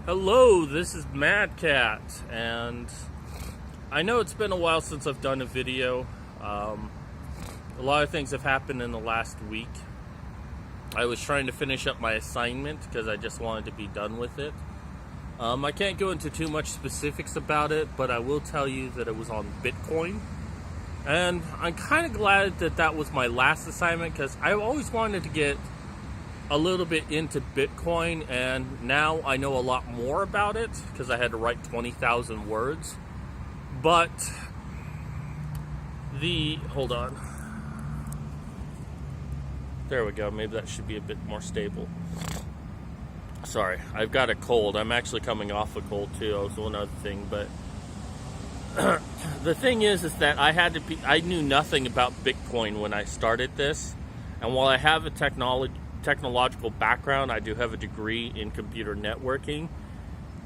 Hello, this is Mad Cat, and I know it's been a while since I've done a video. A lot of things have happened in the last week. I was trying to finish up my assignment because I just wanted to be done with it. I can't go into too much specifics about it, but I will tell you that it was on Bitcoin. And I'm kind of glad that that was my last assignment because I always wanted to get a little bit into Bitcoin, and now I know a lot more about it because I had to write 20,000 words. But hold on. There we go. Maybe that should be a bit more stable. Sorry, I've got a cold. I'm actually coming off a cold too. That was one other thing, but the thing is that I knew nothing about Bitcoin when I started this, and while I have a technological background, I do have a degree in computer networking.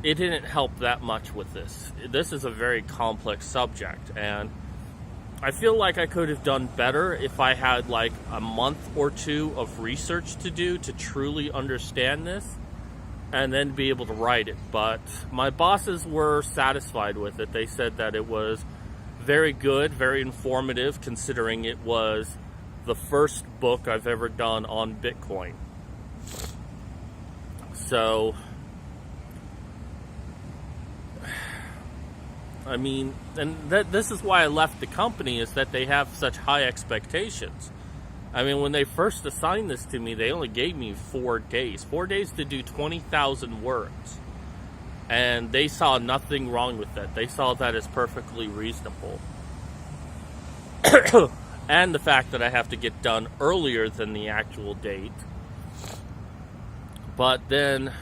It didn't help that much with this. This is a very complex subject, and I feel like I could have done better if I had like a month or two of research to do to truly understand this and then be able to write it. But my bosses were satisfied with it. They said that it was very good, very informative, considering it was the first book I've ever done on Bitcoin. So, I mean, and this is why I left the company, is that they have such high expectations. I mean, when they first assigned this to me, they only gave me 4 days. 4 days to do 20,000 words. And they saw nothing wrong with that. They saw that as perfectly reasonable. And the fact that I have to get done earlier than the actual date. But then,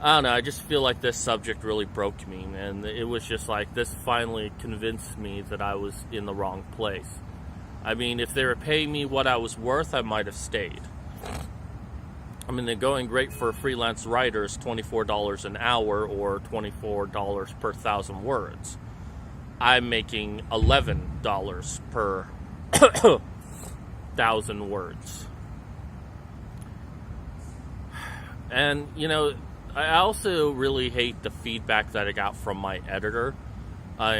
I don't know, I just feel like this subject really broke me. And it was just like, this finally convinced me that I was in the wrong place. I mean, if they were paying me what I was worth, I might have stayed. I mean, they're going great for freelance writers, $24 an hour or $24 per 1,000 words. I'm making $11 per 1,000 words. And, you know, I also really hate the feedback that I got from my editor.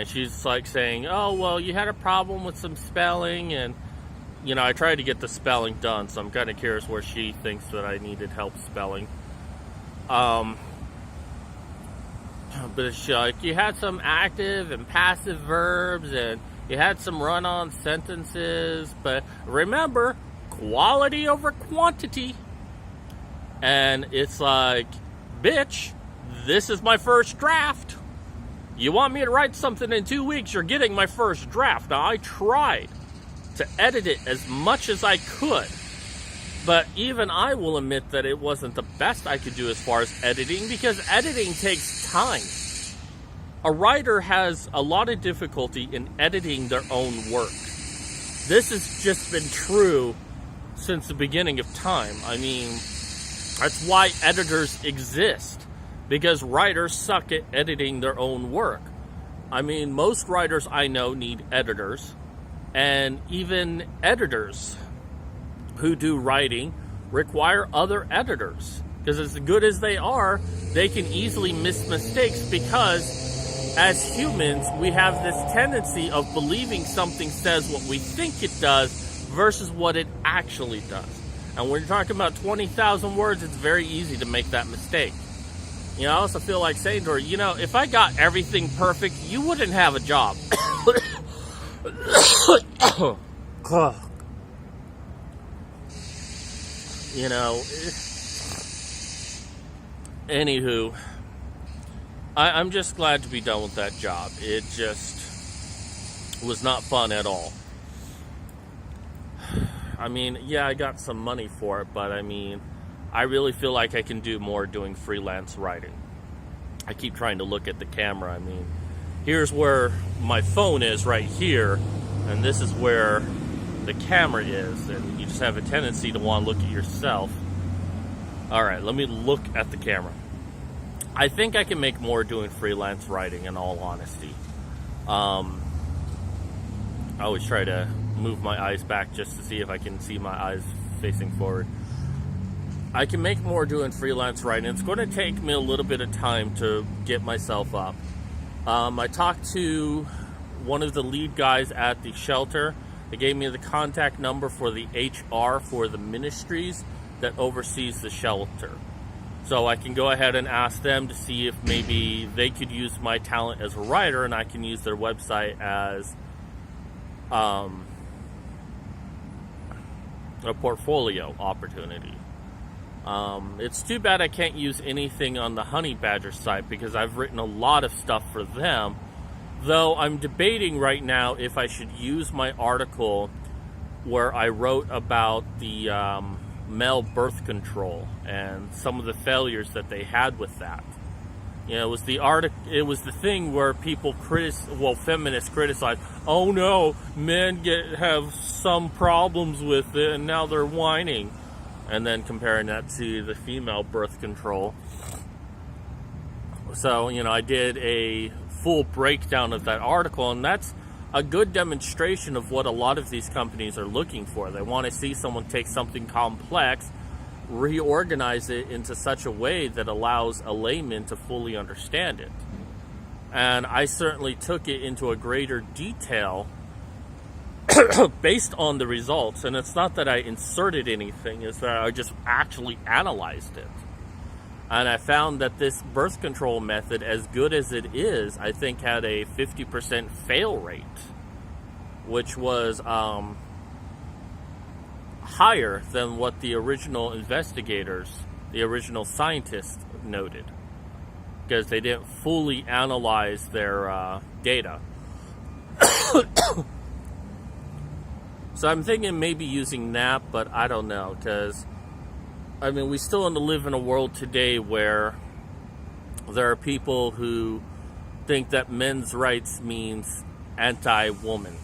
She's like saying, oh, well, you had a problem with some spelling, and, you know, I tried to get the spelling done, so I'm kind of curious where she thinks that I needed help spelling. But it's like, you had some active and passive verbs, and you had some run-on sentences, but remember, quality over quantity. And it's like, bitch, this is my first draft. You want me to write something in 2 weeks, you're getting my first draft. Now, I tried to edit it as much as I could, but even I will admit that it wasn't the best I could do as far as editing, because editing takes time. A writer has a lot of difficulty in editing their own work. This has just been true since the beginning of time. I mean, that's why editors exist. Because writers suck at editing their own work. I mean, most writers I know need editors. And even editors who do writing require other editors. Because as good as they are, they can easily miss mistakes, because as humans, we have this tendency of believing something says what we think it does versus what it actually does. And when you're talking about 20,000 words, it's very easy to make that mistake. You know, I also feel like saying to her, you know, if I got everything perfect, you wouldn't have a job. You know, anywho, I'm just glad to be done with that job. It just was not fun at all. I mean, yeah, I got some money for it, but I mean, I really feel like I can do more doing freelance writing. I keep trying to look at the camera. I mean, here's where my phone is right here, and this is where the camera is, and you just have a tendency to want to look at yourself. All right, let me look at the camera. I think I can make more doing freelance writing, in all honesty. I always try to move my eyes back just to see if I can see my eyes facing forward. I can make more doing freelance writing. It's going to take me a little bit of time to get myself up. I talked to one of the lead guys at the shelter. They gave me the contact number for the HR for the ministries that oversees the shelter. So I can go ahead and ask them to see if maybe they could use my talent as a writer, and I can use their website as a portfolio opportunity. It's too bad I can't use anything on the Honey Badger site because I've written a lot of stuff for them. Though I'm debating right now if I should use my article where I wrote about the male birth control and some of the failures that they had with that. You know, it was the thing where people feminists criticize, oh no, men have some problems with it and now they're whining. And then comparing that to the female birth control. So, you know, I did a full breakdown of that article, and that's a good demonstration of what a lot of these companies are looking for. They want to see someone take something complex, reorganize it into such a way that allows a layman to fully understand it. And I certainly took it into a greater detail based on the results. And it's not that I inserted anything, it's that I just actually analyzed it. And I found that this birth control method, as good as it is, I think had a 50% fail rate, which was higher than what the original investigators, the original scientists noted, because they didn't fully analyze their data. So I'm thinking maybe using that, but I don't know, because I mean, we still live in a world today where there are people who think that men's rights means anti-woman.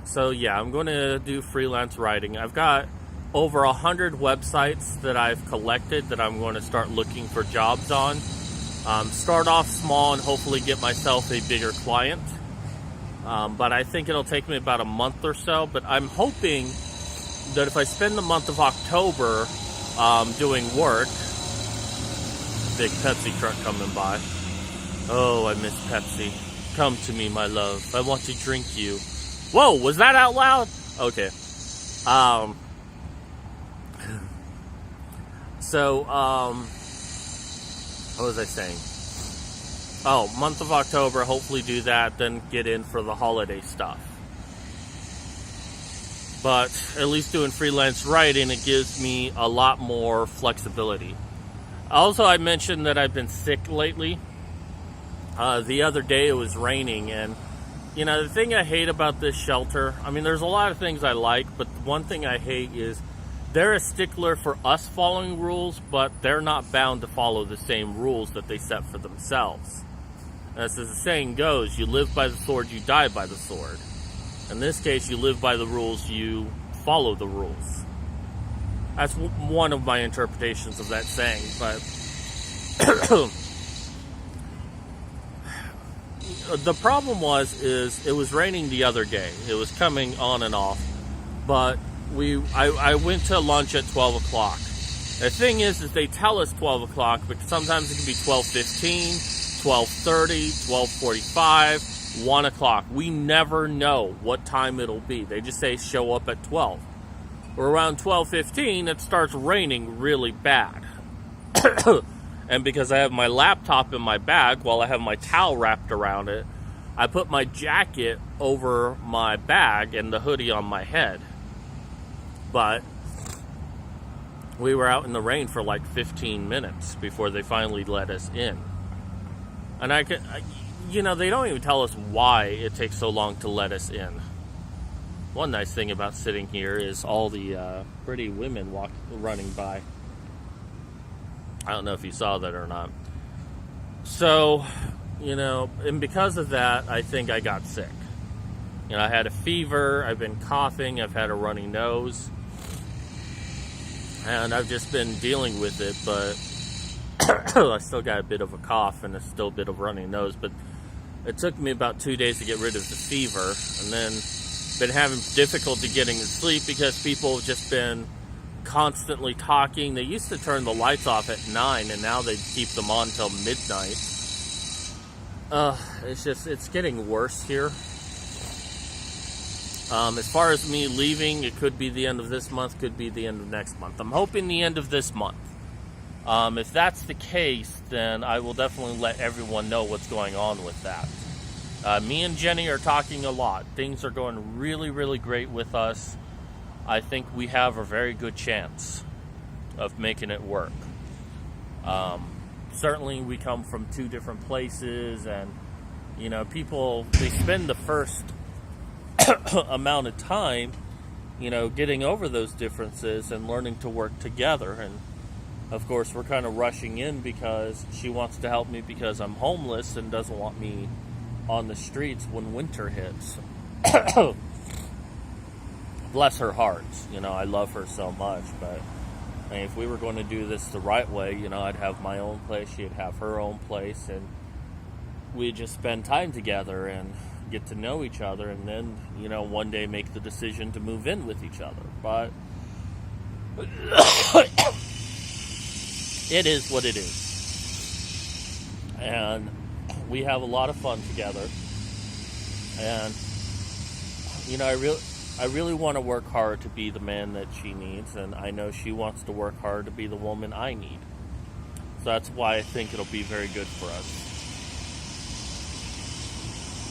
So yeah, I'm going to do freelance writing. I've got over 100 websites that I've collected that I'm going to start looking for jobs on. Start off small and hopefully get myself a bigger client. But I think it'll take me about a month or so. But I'm hoping that if I spend the month of October doing work, big Pepsi truck coming by. Oh, I miss Pepsi. Come to me, my love. I want to drink you. Whoa, was that out loud? Okay. What was I saying? Oh, month of October, hopefully do that, then get in for the holiday stuff. But at least doing freelance writing, it gives me a lot more flexibility. Also, I mentioned that I've been sick lately. The other day it was raining, and you know, the thing I hate about this shelter, I mean, there's a lot of things I like, but one thing I hate is they're a stickler for us following rules, but they're not bound to follow the same rules that they set for themselves. As the saying goes, you live by the sword, you die by the sword. In this case, you live by the rules, you follow the rules. That's one of my interpretations of that saying, but the problem is it was raining the other day. It was coming on and off, but I went to lunch at 12 o'clock. The thing is they tell us 12 o'clock, but sometimes it can be 12:15, 12:30, 12:45, 1 o'clock. We never know what time it'll be. They just say show up at 12. Or around 12:15, it starts raining really bad. And because I have my laptop in my bag while I have my towel wrapped around it, I put my jacket over my bag and the hoodie on my head. But we were out in the rain for like 15 minutes before they finally let us in. And they don't even tell us why it takes so long to let us in. One nice thing about sitting here is all the pretty women running by. I don't know if you saw that or not. So, and because of that, I think I got sick. I had a fever, I've been coughing, I've had a runny nose. And I've just been dealing with it, but I still got a bit of a cough and still a bit of runny nose. But it took me about 2 days to get rid of the fever. And then been having difficulty getting to sleep because people have just been constantly talking. They used to turn the lights off at 9, and now they keep them on till midnight. It's getting worse here. As far as me leaving, it could be the end of this month, could be the end of next month. I'm hoping the end of this month. If that's the case, then I will definitely let everyone know what's going on with that. Me and Jenny are talking a lot. Things are going really, really great with us. I think we have a very good chance of making it work. Certainly we come from two different places, and people, they spend the first amount of time getting over those differences and learning to work together. And of course we're kind of rushing in because she wants to help me because I'm homeless and doesn't want me on the streets when winter hits. Bless her heart. I love her so much, but if we were going to do this the right way, I'd have my own place, she'd have her own place, and we'd just spend time together and get to know each other, and then, one day make the decision to move in with each other. But it is what it is. And we have a lot of fun together. And, I really want to work hard to be the man that she needs, and I know she wants to work hard to be the woman I need. So that's why I think it'll be very good for us.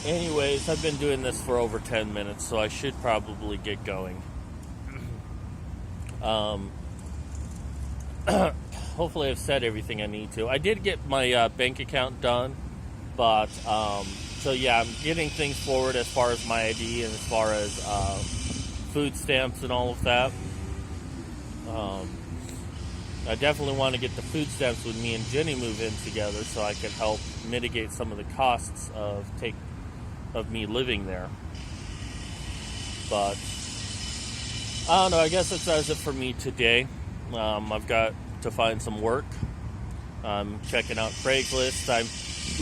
Anyways, I've been doing this for over 10 minutes, so I should probably get going. Hopefully I've said everything I need to. I did get my bank account done, but so yeah, I'm getting things forward as far as my ID and as far as food stamps and all of that. I definitely want to get the food stamps when me and Jenny move in together, so I can help mitigate some of the costs of me living there. But I don't know, I guess that does it for me today. I've got to find some work. I'm checking out Craigslist. I'm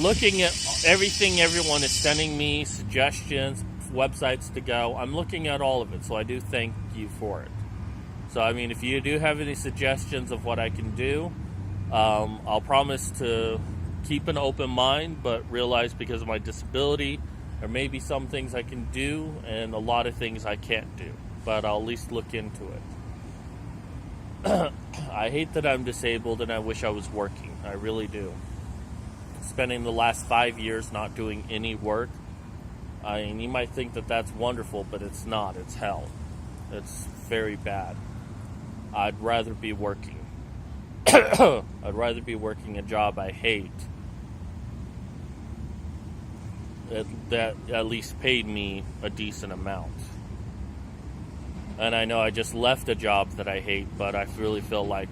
looking at everything everyone is sending me, suggestions, websites to go. I'm looking at all of it, so I do thank you for it. So, if you do have any suggestions of what I can do, I'll promise to keep an open mind, but realize because of my disability, there may be some things I can do and a lot of things I can't do, but I'll at least look into it. I hate that I'm disabled, and I wish I was working. I really do. Spending the last 5 years not doing any work, you might think that that's wonderful, but it's not. It's hell. It's very bad. I'd rather be working. I'd rather be working a job I hate that at least paid me a decent amount. And I know I just left a job that I hate, but I really feel like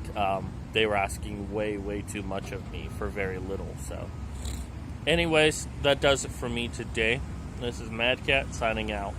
they were asking way, way too much of me for very little. So, anyways, that does it for me today. This is Mad Cat signing out.